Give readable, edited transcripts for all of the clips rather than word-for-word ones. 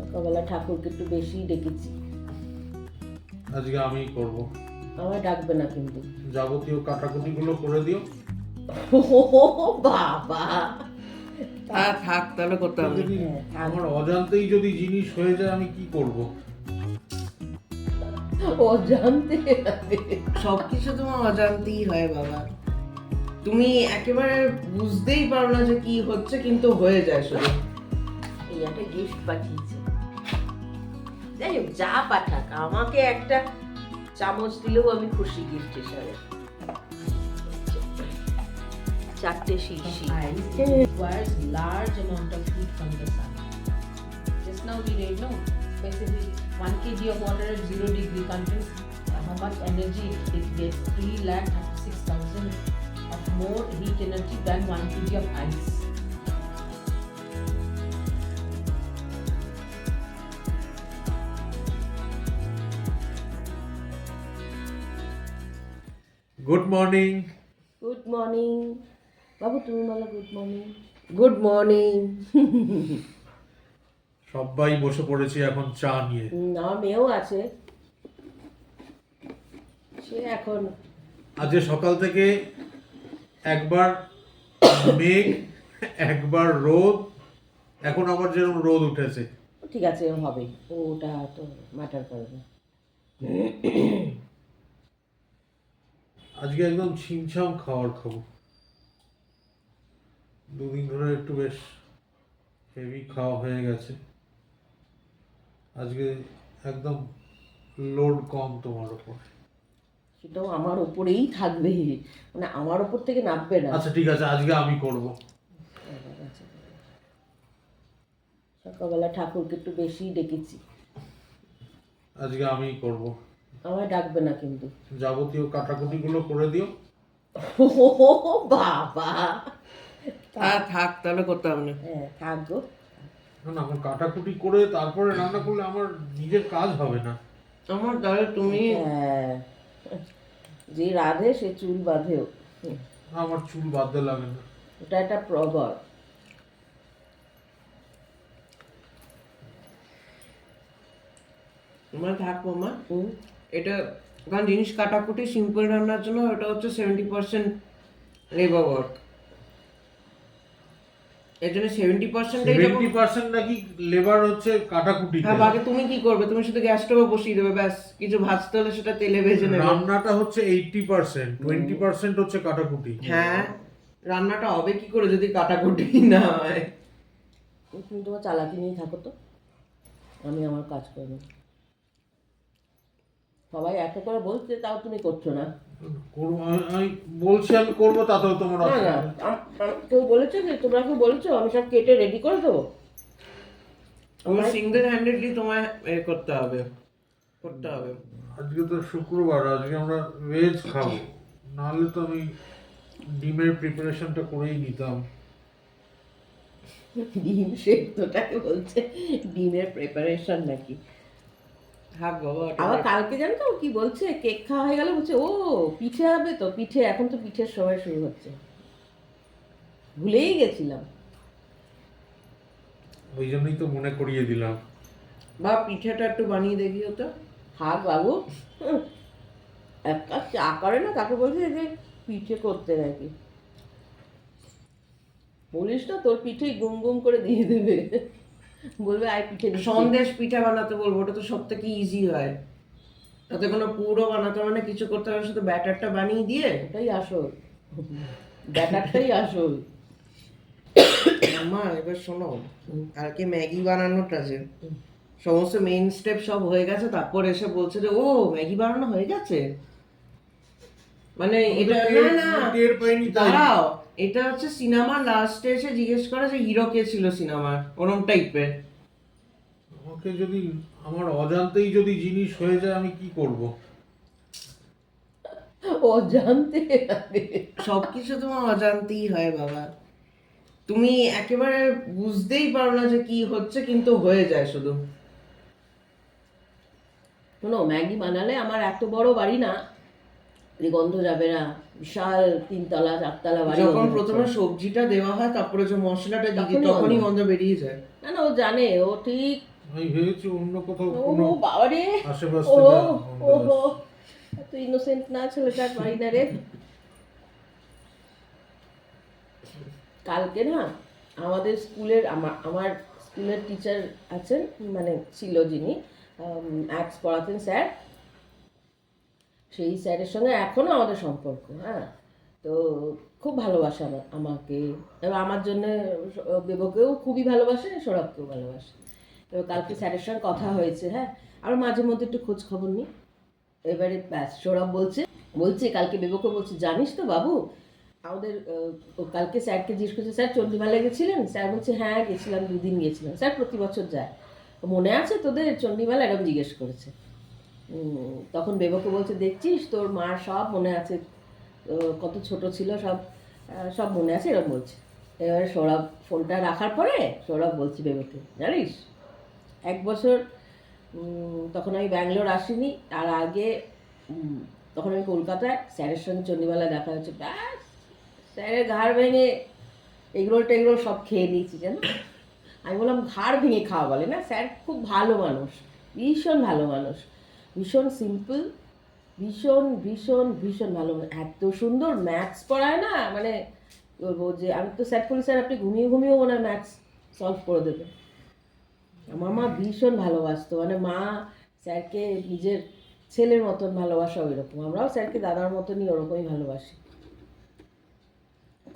সকালবেলা ঠাকুরকে একটু বেশি ডেকেছি। আজকে আমিই করব। আমায় ডাকবে না কিন্তু। যাবতীয় কাটাকুটিগুলো করে দিও। বাবা থাক তাহলে করতে হবে না। যদি আমার অজান্তেই যদি জিনিস হয়ে যায় আমি কি করব? অজান্তে সবকিছু তোমার অজান্তেই হয় বাবা। তুমি একেবারে বুঝতেই পারো না যে কি হচ্ছে, কিন্তু হয়ে যায় শুধু। এই একটা গিফট পাঠিয়েছে। যাই হোক, যা পাঠাক, আমাকে একটা চামচ দিলেও আমি খুশি গিফট হিসাবে। 4টে শিশি। Requires large amount of heat from the sun. Just now we read, no, specifically 1 kg of water at 0 degree contains how much energy it gets, 3,36,000 of more heat energy than 1 kg of ice. Good morning. Good morning বাবু, তুমি বলো good morning. Good morning. সবাই বসে পড়েছি এখন চা নিয়ে। আমার মেয়েও আছে, সে এখন আজকে সকাল থেকে একবার মেঘ, একবার রোদ, এখন আবার যেরকম রোদ উঠেছে। ঠিক আছে, হবে, ওটা তো ম্যাটার করে না। আজকে একদম ছিমছাম খাবার খাবো। দুদিন ধরে একটু বেশ হেভি খাওয়া হয়ে গেছে। আজকে একদম লোড কম তোমার উপর। সেটাও আমার ওপরেই থাকবে, মানে আমার ওপর থেকে নামবে না। আচ্ছা ঠিক আছে, আজকে আমি করব। সকালবেলা ঠাকুরকে একটু বেশি ডেকেছি। আজকে আমিই করব। আমায় ডাকবে না কিন্তু। যাবতীয় কাটাকুটিগুলো করে দিও। বাবা থাক তাহলে করতে হবে না। হ্যাঁ, থাকবো। না, আমার কাটাকুটি করে তারপরে রান্না করলে আমার নিজের কাজ হবে না। আমার তাহলে তুমি হ্যাঁ, যে রাধে সে চুল বাঁধেও, আমার চুল বাঁধতে লাগে না। ওটা একটা প্রবাদ। তোমার থাক মামা। হুম, এটা কারণ জিনিস কাটাকুটি সিম্পল রান্নার জন্য ওটা হচ্ছে 70% লেবার ওয়ার্ক। এর জন্য 70% 70% নাকি লেবার হচ্ছে কাটাকুটি। হ্যাঁ, বাকি তুমি কি করবে? তুমি শুধু গ্যাস স্টোভে বসিয়ে দেবে, ব্যাস। কিছু ভাজতে হলে সেটা তেলে ভেজে নেবে। রান্নাটা হচ্ছে 80%, 20% হচ্ছে কাটাকুটি। হ্যাঁ, রান্নাটা হবে কি করে যদি কাটাকুটি না হয়? তুমি তোমার চালাকি নিয়ে থাকো তো, আমি আমার কাজ করে নেব। সবাই একটা করে বলছে, তাও তুমি করছো না। আমি বলছি আমি করবো, তাতেও তোমার না অসুবিধা। না, কেউ বলেছে যে, তোমরা কেউ বলেছো আমি সব কেটে রেডি করে দেবো? তোমার সিঙ্গেল হ্যান্ডেডলি তোমায় করতে হবে। আজকে তো শুক্রবার, আজকে আমরা ভেজ খাবো, নাহলে তো আমি ডিমের প্রিপারেশনটা করেই নিতাম। ডিম সেদ্ধটাকে বলছে ডিমের প্রিপারেশন নাকি? থাক বাবা, আবার কালকে জানো তো কি বলছে, কেক খাওয়া হয়ে গেল, বলছে ও পিঠে হবে তো, পিঠে এখন তো পিঠের সময় শুরু হচ্ছে, ভুলেই গেছিলাম। ওই জন্যই তো মনে করিয়ে দিলাম। বা পিঠেটা একটু বানিয়ে দেখিও তো। থাক বাবু, এক কাপ চা করে না, তাকে বলছে যে পিঠে করতে নাকি। বলিস না, তোর পিঠেই গুম গুম করে দিয়ে দেবে, বলবে আয় পিঠে দিচ্ছি। সন্দেশ পিঠা বানাতে বলবো, ওটা তো সব থেকে ইজি হয়। তাতে কোনো পুরো বানাতে হবে না, কিছু করতে হবে, শুধু ব্যাটারটা বানিয়ে দিয়ে। ওটাই আসল, ব্যাটারটাই আসল। মা এবার শোনো, কালকে ম্যাগি বানানোটা যে সমস্ত মেইন স্টেপ সব হয়ে গেছে, তারপর এসে বলছে যে ও ম্যাগি বানানো হয়ে গেছে। মানে এটা না না, টের পাইনি তাই। দাঁড়াও, এটা হচ্ছে সিনেমা লাস্টে এসে জিজ্ঞেস করে যে হিরো কে ছিল সিনেমার, ওরম টাইপের। আমাকে যদি আমার অজান্তেই যদি জিনিস হয়ে যায় আমি কি করব? অজান্তে সবকিছু তোমার অজান্তেই হয় বাবা। তুমি একেবারে বুঝতেই পারো না যে কি হচ্ছে, কিন্তু হয়ে যায় শুধু। শোনো, ম্যাগি বানালে আমার এত বড় বাড়ি না, যে গন্ধ যাবে না, বিশাল 3তলা 4তলা বাড়ি। যখন গন্ধ প্রথমে হচ্ছে। সবজিটা দেওয়া হয়, তারপরে যে মশলাটা দিয়ে দিই, তখনই তখনই গন্ধ। গন্ধ বেরিয়ে যায়। না না, ও জানে, ও ঠিক আমি ভেবেছি অন্য কোথাও ও কোনো বাবা রে, আশেপাশ ও থেকে ও হো, এত ইনোসেন্ট না ছেলেটার পারি না রে। কালকে না আমাদের স্কুলের আমার স্কুলের টিচার আছেন, মানে ছিল যিনি ম্যাথস পড়াতেন স্যার, সেই স্যারের সঙ্গে এখনও আমাদের সম্পর্ক। হ্যাঁ, তো খুব ভালোবাসে আমাকে, এবার আমার জন্য দেবকেও খুবই ভালোবাসে, সৌরভকেও ভালোবাসে। এবার কালকে স্যারের সঙ্গে কথা হয়েছে। হ্যাঁ, আর মাঝে মধ্যে একটু খোঁজ খবর নিই। এবারে ব্যাস সৌরভ বলছে কালকে বেবকে বলছে, জানিস তো বাবু আমাদের ও কালকে স্যারকে জিজ্ঞেস করছে, স্যার চণ্ডীমেলায় গেছিলেন? স্যার বলছে হ্যাঁ গেছিলাম, 2 দিন গেছিলাম। স্যার প্রতি বছর যায়, মনে আছে তোদের চণ্ডীমেলা? এরকম জিজ্ঞেস করেছে। তখন বেবকে বলছে, দেখছিস তোর মার সব মনে আছে, কত ছোট ছিল সব সব মনে আছে, এরকম বলছে। এবারে সৌরভ ফোনটা রাখার পরে সৌরভ বলছি বেবকে, জানিস 1 বছর তখন আমি ব্যাঙ্গালোর আসিনি, তার আগে তখন আমি কলকাতায় স্যারের সঙ্গে চণ্ডীমেলা দেখা হচ্ছে, ব্যাস স্যারের ঘাড় ভেঙে এগরোল টেগরোল সব খেয়ে নিয়েছি জানো। আমি বললাম ঘাড় ভেঙে খাওয়া বলে না, স্যার খুব ভালো মানুষ, ভীষণ ভালো মানুষ, ভীষণ সিম্পল, ভীষণ ভীষণ ভীষণ ভালো, এত সুন্দর ম্যাথস পড়ায় না, মানে বলবো যে আমি তো স্যার বলি, স্যার আপনি ঘুমিয়ে ঘুমিয়েও মনে হয় ম্যাথস সলভ করে দেবেন। আমার মা ভীষণ ভালোবাসতো, মানে মা স্যারকে নিজের ছেলের মতন ভালোবাসা ওই রকম, আমরাও স্যারকে দাদার মতনই ওরকমই ভালোবাসি।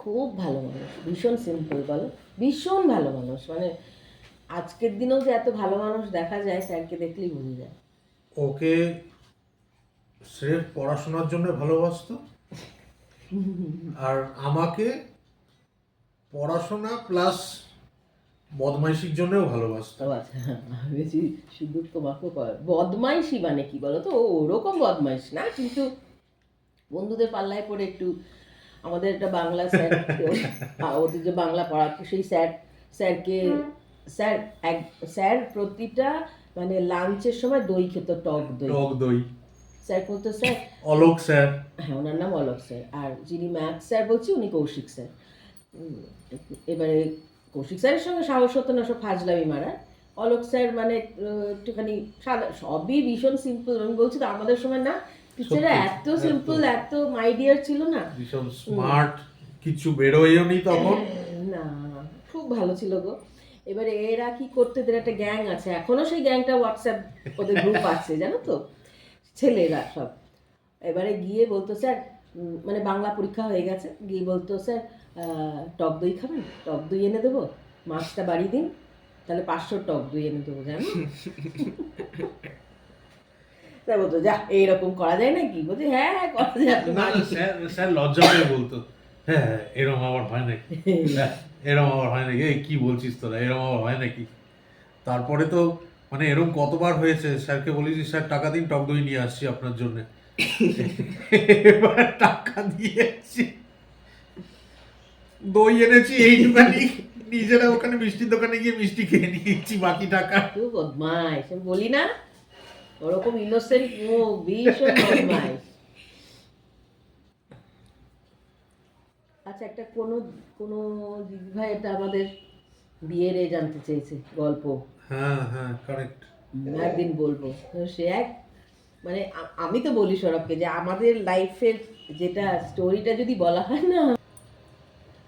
খুব ভালো মানুষ, ভীষণ সিম্পল, বলো ভীষণ ভালো মানুষ, মানে আজকের দিনেও যে এত ভালো মানুষ দেখা যায় স্যারকে দেখলেই বোঝা যায়। ওকে স্রেফ পড়াশোনার জন্য ভালোবাসতো, আর আমাকে পড়াশোনা প্লাস বদমাইশির জন্যও ভালোবাসতো। ও আচ্ছা, আমি বেশি শুধু তোমাকে বদমাইশি মানে কি বলো তো, ও ওরকম বদমাইশ না, কিন্তু বন্ধুদের পাল্লায় পড়ে একটু, আমাদের একটা বাংলা স্যার, ওদের যে বাংলা পড়াতো সেই স্যারকে স্যার প্রতিটা মানে লাঞ্চের সময় দই খেত, টক দই। স্যার বলতো, স্যার অলোক স্যার, হ্যাঁ ওনার নাম অলোক স্যার, আর যিনি ম্যাথস স্যার বলছি উনি কৌশিক স্যার। এবারে কৌশিক স্যারের সঙ্গে সাহস হতো না সব ফাজলামি মারা, অলোক স্যার মানে একটুখানি সাদা, সবই ভীষণ সিম্পল। আমি বলছি তো আমাদের সময় না টিচাররা এত সিম্পল, এত মাইডিয়ার ছিল না, ভীষণ স্মার্ট, কিছু বেরোয়ও নি তখন। না খুব ভালো ছিল গো। এবারে এরা কি করতে, এদের একটা গ্যাং আছে এখনো, সেই গ্যাংটা হোয়াটসঅ্যাপ ওদের গ্রুপ আছে জানো তো, ছেলেরা সব। এবারে গিয়ে বলতো স্যার, মানে বাংলা পরীক্ষা হয়ে গেছে, গিয়ে বলতো স্যার টক দই খাবেন, টক দই এনে দেবো, মাছটা বাড়িয়ে দিন, তাহলে 500 টক দই এনে দেবো, জানো। স্যার বলতো যা এইরকম করা যায় নাকি, বলছি হ্যাঁ হ্যাঁ করা যায়। না স্যার লজ্জা পেয়ে বলতো, হ্যাঁ এরম আবার হয় নাকি, এরম আবার হয় নাকি, এই কি বলছিস তোরা, এরম আবার হয় নাকি। তারপরে তো মানে এরম কতবার হয়েছে, স্যারকে বলেছি স্যার টাকা দিন, টক দই নিয়ে আসছি আপনার জন্য, এবার টাকা দিয়েছি, দই এনেছি এইটুখানি, নিজেরা ওখানে মিষ্টির দোকানে গিয়ে মিষ্টি খেয়ে নিয়েছি, বাকি টাকা। তুই বদমাইশ, আমি বলি না ওরকম ইনোসেন্ট, ও ভীষণ বদমাইশ। আচ্ছা, একটা কোনো দিদিভাই এটা আমাদের বিয়ের জানতে চেয়েছে গল্প, হ্যাঁ হ্যাঁ কারেক্ট, একদিন বলবো। তো সে মানে আমি তো বলি সৌরভকে যে আমাদের লাইফের যেটা স্টোরিটা যদি বলা হয় না,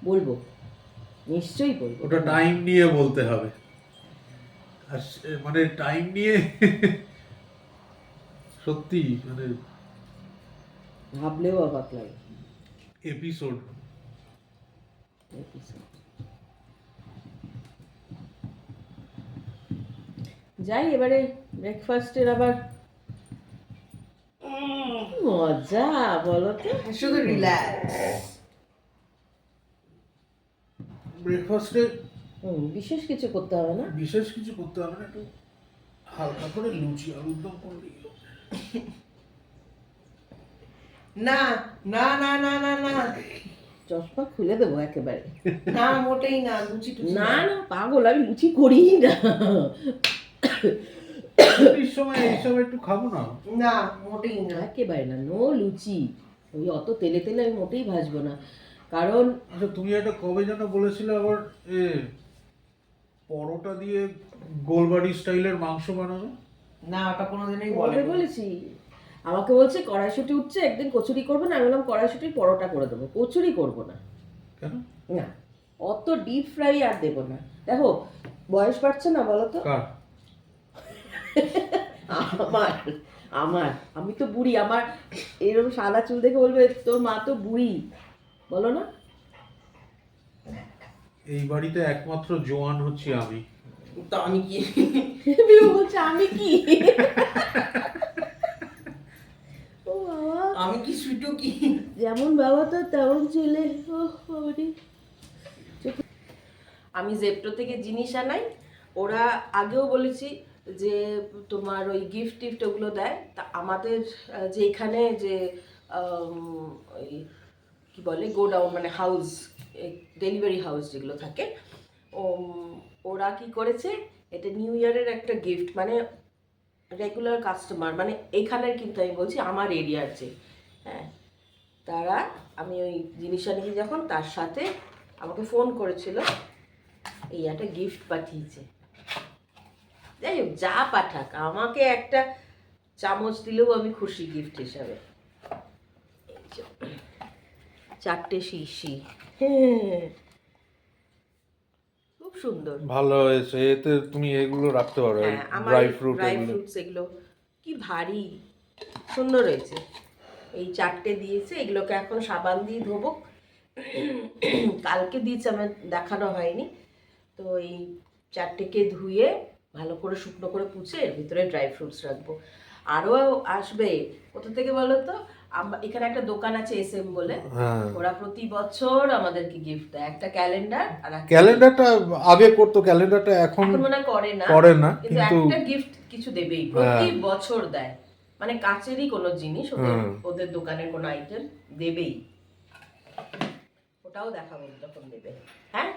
বলবো, নিশ্চয়ই বলবো। ওটা টাইম নিয়ে বলতে হবে, আর মানে টাইম নিয়ে সত্যি মানে ভাবলেও অবাক লাগে। এপিসোড। যাই এবারে ব্রেকফাস্টের আবার মজা, বলো তো, শুধু রিল্যাক্স। ব্রেকফাস্টে বিশেষ কিছু করতে হবে না, বিশেষ কিছু করতে হবে না, একটু হালকা করে লুচি আলুর দম করলেই হবে। না না না না না না চশমা খুলে দেবো একেবারে, না মোটেই না, লুচি টুচি না না পাগল, আমি লুচি করি না। এই সময় একটু খাবো না, না মোটেই না। একেবারে না, নো লুচি, ওই অত তেলে তেলে আমি মোটেই ভাজবো না, কারণ আচ্ছা তুমি একটা কবে যেন বলেছিলে আবার পরোটা দিয়ে গোলবাড়ি স্টাইলের মাংস বানানো? না, ওটা কোনোদিনই বলে বলে বলেছি, আমাকে বলছে কড়াইশুঁটি উঠছে, একদিন কচুরি করবো না। আমি বললাম কড়াইশুঁটির পরোটা করে দেবো, কচুরি করবো না। কেন? না, অত ডিপ ফ্রাই আর দেবো না। দেখো বয়স বাড়ছে না, বলো তো? কার? আমার আমার আমি তো বুড়ি, আমার এরকম সাদা চুল দেখে বলবে তোর মা তো বুড়ি, বলো না? এই বাড়িতে একমাত্র জোয়ান হচ্ছি আমি। তো আমি কি বিভু বলছে আমি কি? ও বাবা, আমি কি সুইটু কি? যেমন বাবা তো তেমন ছেলে। ও বাবারে। আমি জেপ্টো থেকে জিনিস আনাই, ওরা আগেও বলেছি যে তোমার ওই গিফট টিফট ওগুলো দেয়। তা আমাদের যে এখানে যে ওই কী বলে গোডাউন, মানে হাউস, ডেলিভারি হাউস যেগুলো থাকে, ওরা কি করেছে, এটা নিউ ইয়ারের একটা গিফট, মানে রেগুলার কাস্টমার, মানে এইখানের কিন্তু আমি বলছি আমার এরিয়ার যে, হ্যাঁ, তারা, আমি ওই জিনিস আনিয়ে যখন তার সাথে আমাকে ফোন করেছিল, এই একটা গিফট পাঠিয়েছে। যাই হোক, যা পাঠাক, আমাকে একটা চামচ দিলেও আমি খুশি গিফট হিসাবে। এই যে, 4টে শিশি, খুব সুন্দর। ভালো হয়েছে, এতে তুমি এগুলো রাখতে পারো, হ্যাঁ, আমার ড্রাই ফ্রুট ড্রাই এগুলো। ফ্রুটস এগুলো কি ভারী সুন্দর হয়েছে। এই 4টে দিয়েছে, এগুলোকে এখন সাবান দিয়ে ধোবো। কালকে দিয়েছে, আমার দেখানো হয়নি। তো এই 4টেকে ধুয়ে ভালো করে শুকনো করে পুছে এর ভিতরে ড্রাই ফ্রুটস রাখবো। আরও আসবে কোথা থেকে বলো তো? এখানে একটা দোকান আছে SM বলে, হ্যাঁ, ওরা প্রতি বছর আমাদেরকে গিফট দেয়, একটা ক্যালেন্ডার আর একটা, ক্যালেন্ডারটা আগে করতো, ক্যালেন্ডারটা এখন এখন মনে হয় করে করে না, কিন্তু কিন্তু একটা গিফট কিছু দেবেই, প্রতি বছর দেয়। মানে কাচেরই কোনো জিনিস, ওদের দোকানের কোনো আইটেম দেবেই। ওটাও দেখাবো যখন দেবে। হ্যাঁ,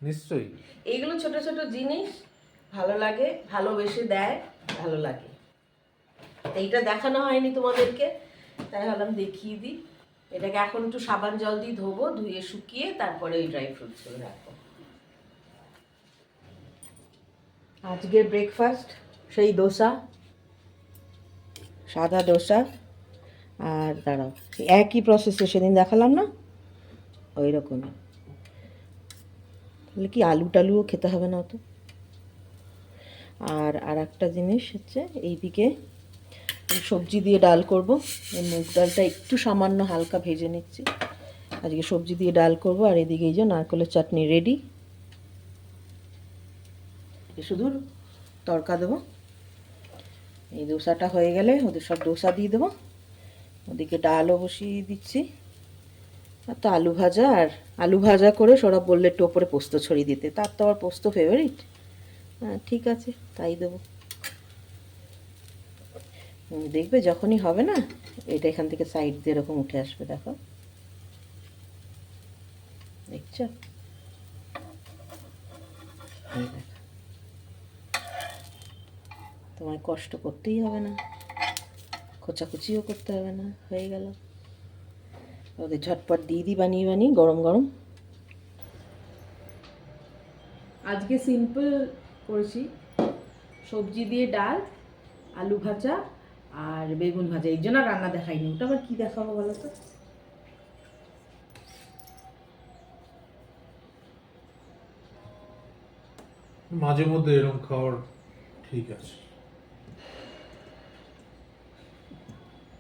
নিশ্চয়ই। এইগুলো ছোট ছোট জিনিস ভালো লাগে, ভালোবেসে দেয়, ভালো লাগে। এইটা দেখানো হয়নি তোমাদেরকে, তাই ভাবলাম দেখিয়ে দিই। এটাকে এখন একটু সাবান জল দিয়ে ধোবো, ধুয়ে শুকিয়ে তারপরে ওই ড্রাই ফ্রুটসগুলো রাখবো। আজকের ব্রেকফাস্ট সেই দোসা, সাদা দোসা। আর দাঁড়াও, একই প্রসেসে সেদিন দেখালাম না, ওই রকমই। তাহলে কি আলু টালুও খেতে হবে না অত। আর একটা জিনিস হচ্ছে, এইদিকে সবজি দিয়ে ডাল করব। এই মুগ ডালটা একটু সামান্য হালকা ভেজে নিচ্ছি, আজকে সবজি দিয়ে ডাল করব। আর এদিকে এই যে নারকেলের চাটনি রেডি, শুধু তড়কা দেবো। এই দোসাটা হয়ে গেলে ওদের সব দোসা দিয়ে দেবো। ওদিকে ডালও বসিয়ে দিচ্ছি। আর তো আলু ভাজা করে সৌরভ বললে একটু ওপরে পোস্ত ছড়িয়ে দিতে, তার তো আবার পোস্ত ফেভারিট। হ্যাঁ, ঠিক আছে, তাই দেবো। দেখবে যখনই হবে না, এটা এখান থেকে সাইড দিয়ে এরকম উঠে আসবে, দেখো, দেখছো? তোমায় কষ্ট করতেই হবে না, খোঁচাখুচিও করতে হবে না, হয়ে গেল। ওদের ঝটপট দিয়ে দিই বানিয়ে বানিয়ে গরম গরম। আজকে সিম্পল করেছি, সবজি দিয়ে ডাল, আলু ভাজা আর বেগুন ভাজা। এই জন্য রান্না দেখাইনি, ওটা আবার কী দেখাবো বলো তো? মাঝে মধ্যে এরকম খাওয়ার ঠিক আছে।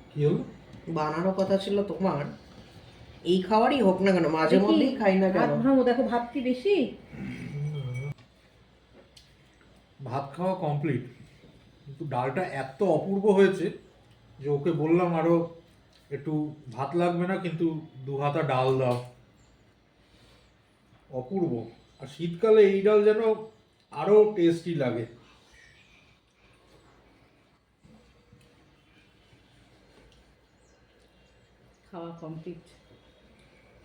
কি হলো? বানারও কথা ছিল তোমার, এই খাবারই হোক না কেন, মাঝে মধ্যেই খাই না কেন? দেখো ভাত কি বেশি? ভাত খাওয়া কমপ্লিট, কিন্তু ডালটা এত অপূর্ব হয়েছে যে ওকে বললাম আরো একটু ভাত লাগবে না, কিন্তু 2 হাতা ডাল দাও। অপূর্ব। আর শীতকালে এই ডাল যেন আরো টেস্টি লাগে। খাওয়া কমপ্লিট,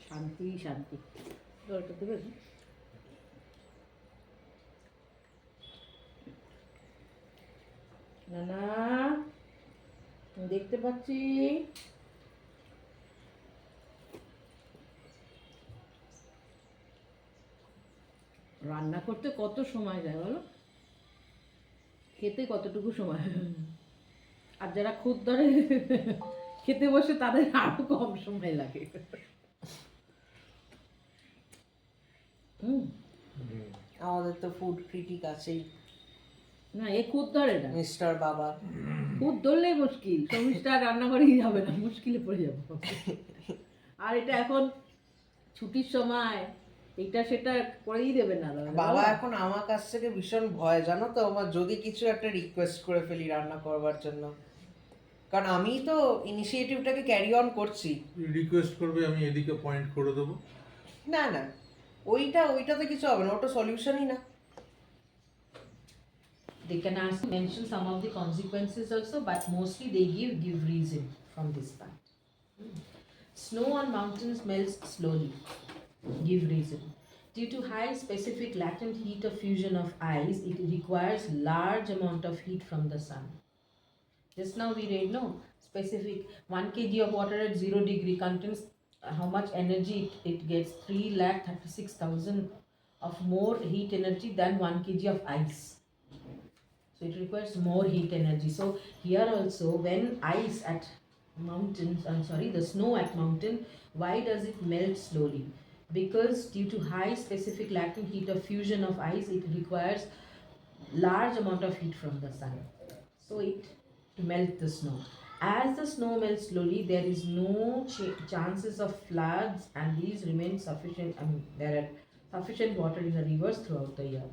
শান্তি শান্তি। জলটা দেবে? না না, দেখতে পাচ্ছি। রান্না রান্না করতে কত সময় যায় বলো, খেতে কতটুকু সময়, আর যারা খুদ ধরে খেতে বসে তাদের আরো কম সময় লাগে। হুম, আমাদের তো ফুড ক্রিটিক আছেই, না এ খুদ ধরে না, মিস্টার বাবা। খুদ ধরলেই মুশকিল, শর্মিষ্ঠা আর রান্না করেই যাবে না, মুশকিলে পড়ে যাবো। আর এটা এখন ছুটির সময় এটা সেটা করেই দেবে না দাদা। বাবা এখন আমার কাছ থেকে ভীষণ ভয়, জানো তো, আমার যদি কিছু একটা রিকোয়েস্ট করে ফেলি রান্না করবার জন্য, কারণ আমি তো ইনিশিয়েটিভটাকে ক্যারি অন করছি। রিকোয়েস্ট করবে, আমি এদিকে পয়েন্ট করে দেবো। না না, ওইটাতে কিছু হবে না, ওটা সলিউশনই না। They can ask mention some of the consequences also, but mostly they give reason from this part. Snow on mountains melts slowly. Give reason. Due to high specific latent heat of fusion of ice, it requires large amount of heat from the sun. Just now we read, no, specific 1 kg of water at 0 degree contains how much energy it gets, 3,36,000 of more heat energy than 1 kg of ice. So it requires more heat energy. So here also, when ice at mountains, the snow at mountain, why does it melt slowly? Because due to high specific latent heat of fusion of ice, it requires large amount of heat from the sun. So it to melt the snow. As the snow melts slowly, there is no chances of floods, and these remain sufficient. I mean, there are sufficient water in the rivers throughout the year.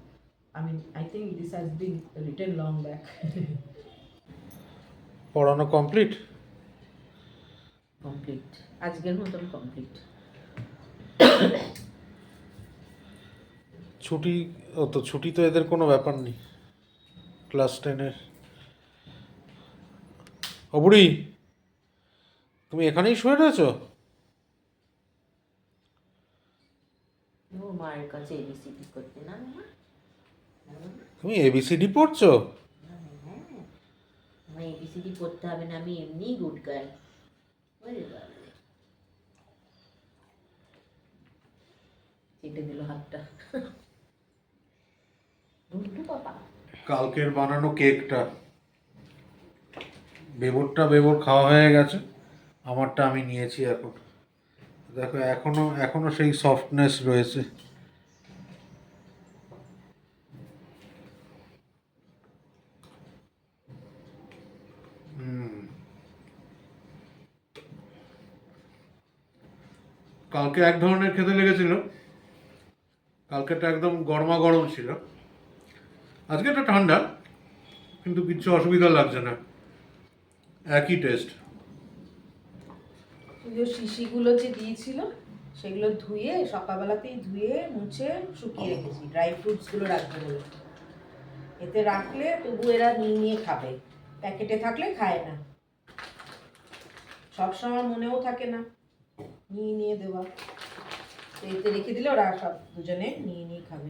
I mean, I think this has been written long back. পড়ানো complete? Complete, আজকের মতন complete. ছুটি, ও তো ছুটি তো এদের কোনো ব্যাপার নেই ক্লাস 10-এর। ও বুড়ি, তুমি এখানেই শুয়ে রয়েছো? ওর মায়ের কাছে এবিসিডি করতে না মা? তুমি এবিসিডি পড়ছো? হ্যাঁ, আমার এবিসিডি পড়তে হবে না, আমি এমনিই গুড গাই। ওরে বাবা, চেটে দিল হাতটা। গুড্ডু বাবা, কালকের বানানো কেকটা, বেবর খাওয়া হয়ে গেছে, আমারটা আমি নিয়েছি এখন। দেখো এখনো সেই সফটনেস রয়েছে। কালকে এক ধরনের খেতে লেগেছিল, কালকেটা একদম গরমা গরম ছিল, আজকে এটা ঠান্ডা, কিন্তু কিচ্ছু অসুবিধা লাগছে না, একই টেস্ট। যে শিশিগুলো যে দিয়েছিল সেগুলো ধুয়ে সকালবেলাতেই ধুয়ে মুছে শুকিয়ে রেখেছি, ড্রাই ফ্রুটসগুলো রাখবো বলে। এতে রাখলে তবু এরা নিয়ে খাবে, প্যাকেটে থাকলে খায় না, সবসময় মনেও থাকে না নিয়ে দেওয়া। তো এতে রেখে দিলে ওরা সব দুজনে নিয়ে খাবে।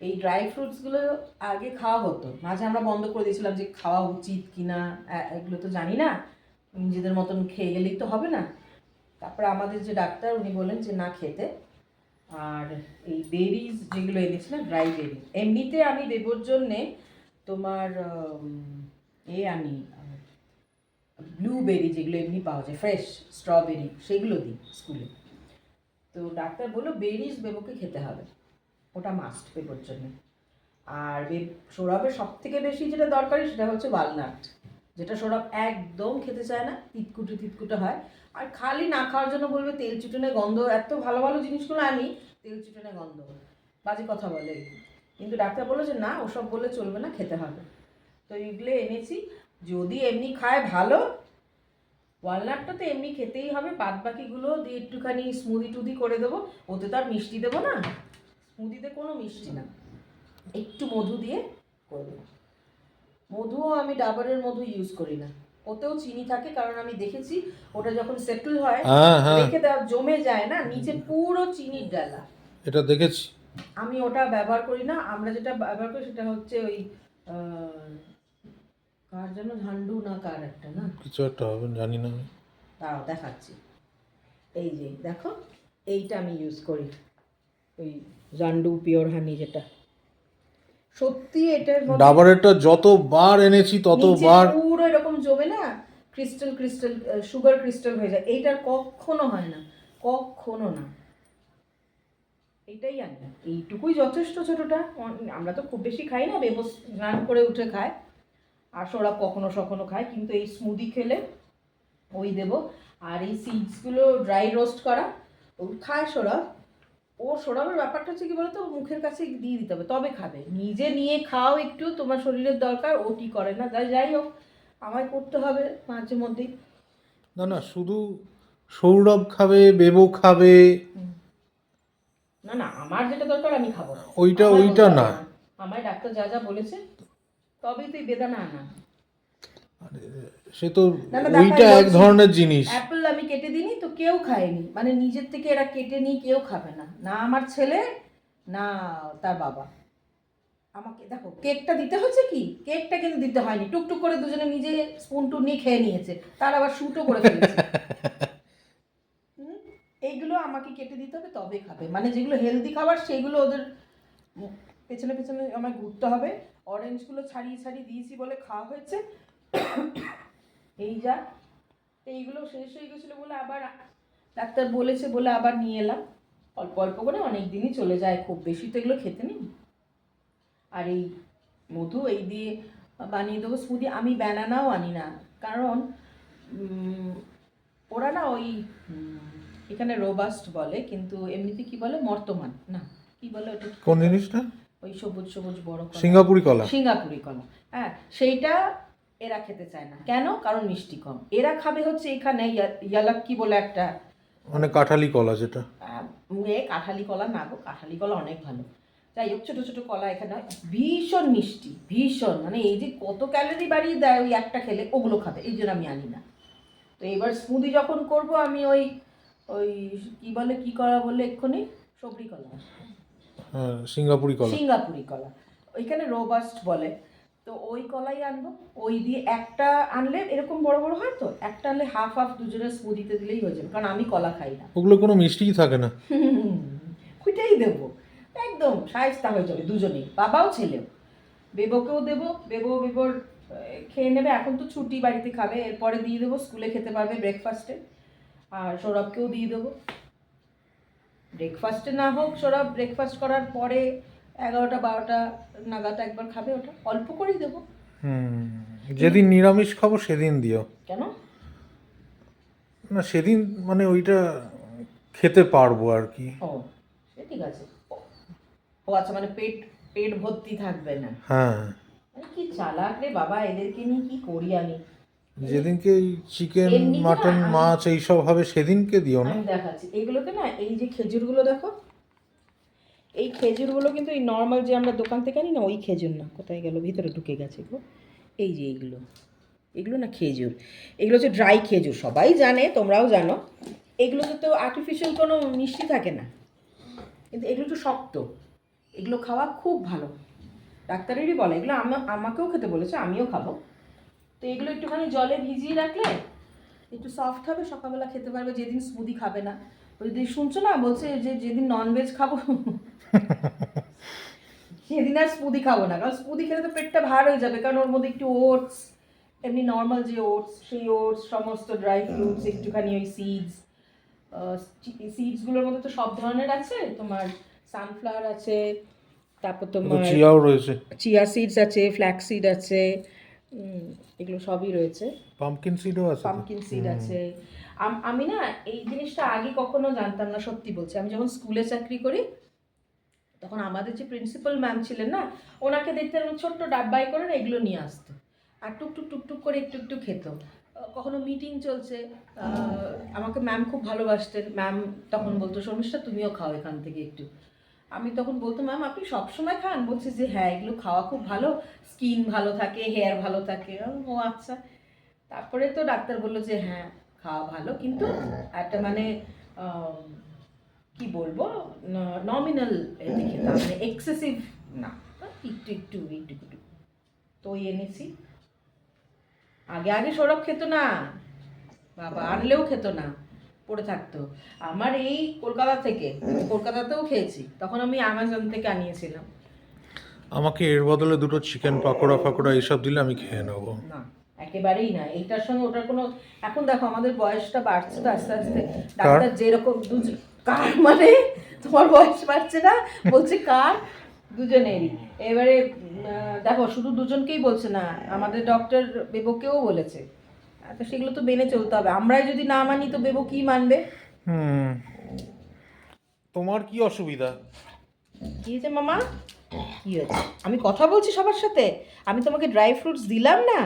এই ড্রাই ফ্রুটসগুলো আগে খাওয়া হতো, মাঝে আমরা বন্ধ করে দিয়েছিলাম যে খাওয়া উচিত কিনা, এগুলো তো জানি না, নিজেদের মতন খেয়ে গেলেই তো হবে না। তারপরে আমাদের যে ডাক্তার উনি বললেন যে না খেতে। আর এই বেরিজ যেগুলো এনেছিলাম, ড্রাই বেরি, এমনিতে আমি দেবর জন্যে তোমার আনি ব্লুবেরি, যেগুলো এমনি পাওয়া যায় ফ্রেশ, স্ট্রবেরি, সেগুলো দিই স্কুলে। তো ডাক্তার বললো বেরিজ বেবুকে খেতে হবে, ওটা মাস্ট পেপোর জন্য। আর সৌরভের সব থেকে বেশি যেটা দরকারি সেটা হচ্ছে ওয়ালনাট, যেটা সৌরভ একদম খেতে চায় না, তিতকুটে হয়। আর খালি না খাওয়ার জন্য বলবে তেল চুটনে গন্ধ, এত ভালো ভালো জিনিসগুলো আনি তেল চুটনে গন্ধ, বাজে কথা বলে। কিন্তু ডাক্তার বললো যে না, ওসব বলে চলবে না, খেতে হবে। তো এইগুলো এনেছি, যদি এমনি খায় ভালো, ওয়ালনাটটা তো এমনি খেতেই হবে, বাদ বাকিগুলো দিয়ে একটুখানি স্মুদি টুদি করে দেবো। ওতে তো আর মিষ্টি দেবো না, স্মুদিতে কোনো মিষ্টি না, একটু মধু দিয়ে করে দেবো। মধুও আমি ডাবরের মধু ইউজ করি না, ওতেও চিনি থাকে, কারণ আমি দেখেছি ওটা যখন সেটেল হয় রেখে দেওয়া জমে যায় না, নিচে পুরো চিনির ডালা। এটা দেখেছি। আমি ওটা ব্যবহার করি না। আমরা যেটা ব্যবহার করি সেটা হচ্ছে ওই কার যেন ঝান্ডু না কার একটা, না কিছু একটা হবে, জানি না আমি। তাও দেখাচ্ছি, এই যে দেখো, এইটা আমি ইউজ করি, ওই জান্ডু পিওর হানি, যেটা সত্যি এটার ডাবরেরটা যতবার এনেছি ততবার পুরো এরকম জমে না, ক্রিস্টাল সুগার ক্রিস্টাল হয়ে যায়। এইটার কখনো হয় না, কখনো না। এইটাই আনি, এইটুকুই যথেষ্ট। ছোটটা আমরা তো খুব বেশি খাই না, স্নান করে উঠে খায়, আর সৌরভ কখনো সখনো খায়। কিন্তু এই স্মুদি খেলে ওই দেবো। আর এই সিডসগুলো ড্রাই রোস্ট করা, ও খায় সৌরভ। সৌরভের ব্যাপারটা হচ্ছে কি বলতো, মুখের কাছে দিয়ে দিতে হবে তবে খাবে। নিজে নিয়ে খাও একটু, তোমার শরীরের দরকার, ও কি করে না। যাই হোক, আমায় করতে হবে মাঝে মধ্যেই। না, শুধু সৌরভ খাবে, বেবো খাবে, না, আমার যেটা দরকার আমি খাবো, ওইটা না। আমায় ডাক্তার যা বলেছে তবেই তুই বেদানা আনা। সে তো ওইটা এক ধরনের জিনিস। অ্যাপেল আমি কেটে দিইনি তো কেউ খায়নি, মানে নিজের থেকে এরা কেটে নিয়ে কেউ খাবে না, না আমার ছেলে না তার বাবা। আমাকে দেখো, কেকটা দিতে হচ্ছে কি, কেকটা কিন্তু দিতে হয়নি, টুকটুক করে দুজনে নিজে স্পুন টুন নিয়ে খেয়ে নিয়েছে, তার আবার শুটও করে ফেলেছে। এইগুলো আমাকে কেটে দিতে হবে তবে খাবে, মানে যেগুলো হেলদি খাবার সেগুলো ওদের পেছনে আমায় ঘুরতে হবে। অরেঞ্জগুলো ছাড়িয়ে দিয়েছি বলে খাওয়া হয়েছে, এই যা। এইগুলো শেষ হয়ে গেছিলো বলে আবার ডাক্তার বলেছে বলে আবার নিয়ে এলাম, অল্প অল্প করে, অনেক দিনই চলে যায়, খুব বেশি তো এগুলো খেতে নেই। আর এই মধু এই দিয়ে বানিয়ে দেবো স্মুদি। আমি ব্যানানাও আনি না, কারণ ওরা না ওই এখানে রোবাস্ট বলে, কিন্তু এমনিতে কি বলে, মর্তমান না কি বলে ওটা, কোন জিনিসটা? ওই সবুজ বড় সিঙ্গাপুরি কলা। হ্যাঁ, সেইটা এরা খেতে চায় না। কেন? কারণ মিষ্টি কম। এরা খাবে হচ্ছে এখানে ইয়ালাক্কি বলে একটা, মানে কাঁঠালি কলা, যেটা কাঁঠালি কলা না গো, কাঁঠালি কলা অনেক ভালো। যাই হোক, ছোট কলা এখানে ভীষণ মিষ্টি, ভীষণ, মানে এই যে কত ক্যালোরি বাড়িয়ে দেয় ওই একটা খেলে, ওগুলো খাবে, এই জন্য আমি আনি না। তো এবার স্মুদি যখন করব আমি ওই কি কলা বললে এক্ষুনি, সবরি কলা, সিঙ্গাপুরি কলা, ওইখানে রোবাস্ট বলে। তো ওই কলাই আনবো, ওই দিয়ে একটা আনলে এরকম বড় হয়, তো একটা আনলে হাফ দুজনের স্মুদিতে দিলেই হয়ে যাবে, কারণ আমি কলা খাই না। ওগুলো কোনো মিষ্টিই থাকে না, ওইটাই দেবো, একদম শায়েস্তা হয়ে যাবে দুজনেই, বাবাও ছেলেও। বেবোকেও দেবো, বেবোর খেয়ে নেবে, এখন তো ছুটি, বাড়িতে খাবে, এরপরে দিয়ে দেবো, স্কুলে খেতে পারবে ব্রেকফাস্টে। আর সৌরভকেও দিয়ে দেবো, ব্রেকফাস্টে না হোক, সৌরভ ব্রেকফাস্ট করার পরে 11টা-12টা নাগাদ একবার খাবে, ওটা অল্প করেই দেবো। যেদিন নিরামিষ খাবো সেদিন দিও। কেন? না, সেদিন মানে ওইটা খেতে পারবো আর কি। ও সে ঠিক আছে। ও আচ্ছা, মানে পেট ভর্তি থাকবে না। হ্যাঁ, কি চালাক রে বাবা, এদেরকে নিয়ে কি করি আমি। যেদিনকে চিকেন, মাটন, মাছ এইসব হবে সেদিনকে দিও না। আমি দেখাচ্ছি এগুলোকে না, এই যে খেজুরগুলো দেখো, এই খেজুরগুলো কিন্তু এই নর্মাল যে আমরা দোকান থেকে আনি না, ওই খেজুর না, কোথায় গেল, ভিতরে ঢুকে গেছে গো। এই যে এগুলো না খেজুর, এগুলো হচ্ছে ড্রাই খেজুর, সবাই জানে, তোমরাও জানো। এগুলোতে তো আর্টিফিশিয়াল কোনো মিষ্টি থাকে না, কিন্তু এগুলো একটু শক্ত, এগুলো খাওয়া খুব ভালো, ডাক্তারেরই বলে। এগুলো আমাকেও খেতে বলেছে, আমিও খাবো। তো এগুলো একটুখানি জলে ভিজিয়ে রাখলে একটু সফট হবে, সকালবেলা খেতে পারবে, যেদিন স্মুদি খাবে না। ওই যে শুনছো না, বলছে যে যেদিন ননভেজ খাবো সেদিন আর স্মুদি খাবো না, কারণ স্মুদি খেলে তো পেটটা ভার হয়ে যাবে, কারণ ওর মধ্যে একটু ওটস, এমনি নর্মাল যে ওটস, সেই ওটস, সমস্ত ড্রাই ফ্রুটস, একটুখানি ওই সিডসগুলোর মধ্যে তো সব ধরনের আছে, তোমার সানফ্লাওয়ার আছে, তারপর তো তোমার চিয়াও রয়েছে, চিয়া সিডস আছে, ফ্ল্যাক্স সিড আছে, এগুলো সবই রয়েছে। পাম্পকিন সিডও আছে তো? পাম্পকিন সিড আছে। আমি না এই জিনিসটা আগে কখনো জানতাম না, সত্যি বলছি। আমি যখন স্কুলে চাকরি করি তখন আমাদের যে প্রিন্সিপাল ম্যাম ছিলেন না, ওনাকে দেখতে এরকম ছোট্ট ডাব্বায় করে না এগুলো নিয়ে আসতো, আর টুকটুক টুকটুক করে একটু একটু খেত। কখনো মিটিং চলছে, আমাকে ম্যাম খুব ভালোবাসতেন। ম্যাম তখন বলতো, শর্মিষ্ঠা তুমিও খাও এখান থেকে একটু। আমি তখন বলতো, ম্যাম আপনি সবসময় খান? বলছে যে হ্যাঁ, এগুলো খাওয়া খুব ভালো, স্কিন ভালো থাকে, হেয়ার ভালো থাকে। ও আচ্ছা। তারপরে তো ডাক্তার বললো যে হ্যাঁ খাওয়া ভালো, কিন্তু একটা মানে কি বলবো, নমিনাল এতে খেতে হবে, মানে এক্সেসিভ না, একটু একটু একটু একটু। তো ওই এনেছি। আগে আগে সৌরভ খেত না বাবা, আনলেও খেত না, পড়ে থাকতো। আমার এই কলকাতাতেও খেয়েছি, তখন আমি অ্যামাজন থেকে আনিয়েছিলাম। আমাকে এর বদলে দুটো চিকেন পাকোড়া এইসব দিলে আমি খেয়ে নেবো। না, একেবারেই না। এইটার সঙ্গে ওটার কোনো, এখন দেখো আমাদের বয়সটা বাড়ছে তো আস্তে আস্তে, ডাক্তার যেরকম কার মানে তোমার বয়স বাড়ছে না, বলছে কার, দুজনেরই। এবারে দেখো শুধু দুজনকেই বলছে না, আমাদের ডক্টর বেবকেও বলেছে। তো সেগুলো তো মেনে চলতে হবে। আমরাই যদি না মানি তো বেবো কি মানবে? তোমার কি অসুবিধা? কি হয়েছে মামা? কি হয়েছে? আমি কথা বলছি সবার সাথে। আমি তোমাকে ড্রাই ফ্রুটস দিলাম না?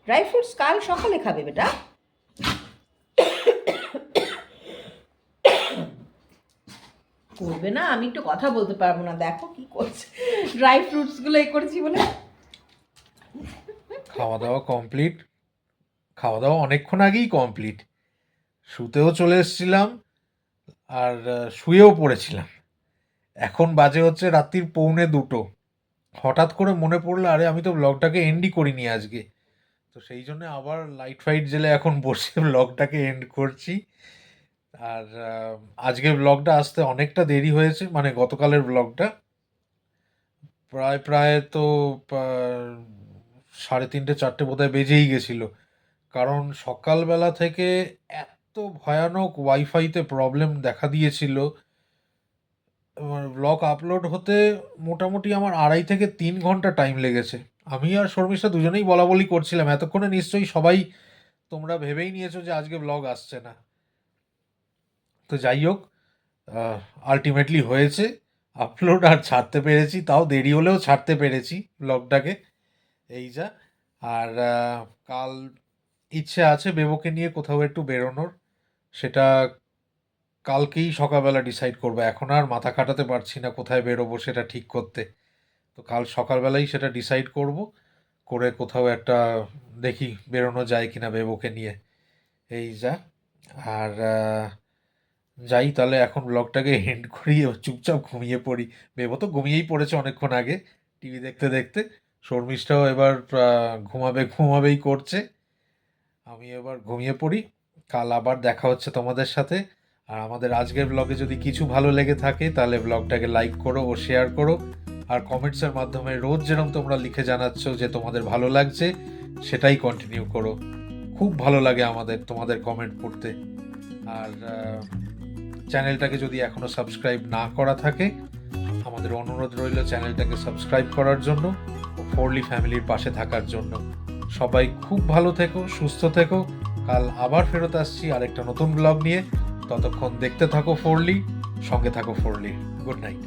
ড্রাই ফ্রুটস কাল সকালে খাবে বেটা। করবে না, আমি একটু কথা বলতে পারবো না, দেখো কি করছে। ড্রাই ফ্রুটসগুলো এই করেছি বলে। খাওয়া দাওয়া কমপ্লিট, খাওয়া দাওয়া অনেকক্ষণ আগেই কমপ্লিট। শুতেও চলে এসেছিলাম, আর শুয়েও পড়েছিলাম। এখন বাজে হচ্ছে রাত্রির 1:45। হঠাৎ করে মনে পড়লো, আরে আমি তো ব্লগটাকে এন্ডই করিনি আজকে। তো সেই জন্য আবার লাইট ফাইট জেলে এখন বসে ব্লগটাকে এন্ড করছি। আর আজকের ব্লগটা আসতে অনেকটা দেরি হয়েছে, মানে গতকালের ব্লগটা প্রায় তো 3:30 4টে বোধহয় বেজেই গেছিলো। কারণ সকালবেলা থেকে এত ভয়ানক ওয়াইফাইতে প্রবলেম দেখা দিয়েছিল, ব্লগ আপলোড হতে মোটামুটি আমার 2.5 থেকে 3 ঘন্টা টাইম লেগেছে। আমি আর শর্মিষ্ঠা দুজনেই বলা বলি করছিলাম, এতক্ষণে নিশ্চয়ই সবাই তোমরা ভেবেই নিয়েছো যে আজকে ব্লগ আসছে না। তো যাই হোক, আলটিমেটলি হয়েছে আপলোড, আর ছাড়তে পেরেছি, তাও দেরি হলেও ছাড়তে পেরেছি ব্লগটাকে, এই যা। আর কাল ইচ্ছে আছে বেবোকে নিয়ে কোথাও একটু বেরোনোর, সেটা কালকেই সকালবেলা ডিসাইড করবো। এখন আর মাথা খাটাতে পারছি না কোথায় বেরোবো সেটা ঠিক করতে। তো কাল সকালবেলাই সেটা ডিসাইড করব, করে কোথাও একটা দেখি বেরোনো যায় কিনা বেবোকে নিয়ে, এই যা। আর যাই তাহলে, এখন ব্লগটাকে এন্ড করি, চুপচাপ ঘুমিয়ে পড়ি। বেবো তো ঘুমিয়েই পড়েছে অনেকক্ষণ আগে টিভি দেখতে দেখতে। শর্মিষ্ঠাও এবার ঘুমাবেই করছে। আমি এবার ঘুমিয়ে পড়ি। কাল আবার দেখা হচ্ছে তোমাদের সাথে। আর আমাদের আজকের ব্লগে যদি কিছু ভালো লেগে থাকে তাহলে ব্লগটাকে লাইক করো ও শেয়ার করো। আর কমেন্টসের মাধ্যমে রোজ যেরকম তোমরা লিখে জানাচ্ছ যে তোমাদের ভালো লাগছে, সেটাই কন্টিনিউ করো। খুব ভালো লাগে আমাদের তোমাদের কমেন্ট পড়তে। আর চ্যানেলটাকে যদি এখনও সাবস্ক্রাইব না করা থাকে, আমাদের অনুরোধ রইল চ্যানেলটাকে সাবস্ক্রাইব করার জন্য ও ফোরলি ফ্যামিলির পাশে থাকার জন্য। সবাই খুব ভালো থেকো, সুস্থ থেকো। কাল আবার ফেরত আসছি আরেকটা নতুন ব্লগ নিয়ে। ততক্ষণ দেখতে থাকো ফোরলি, সঙ্গে থাকো ফোরলি। Good night.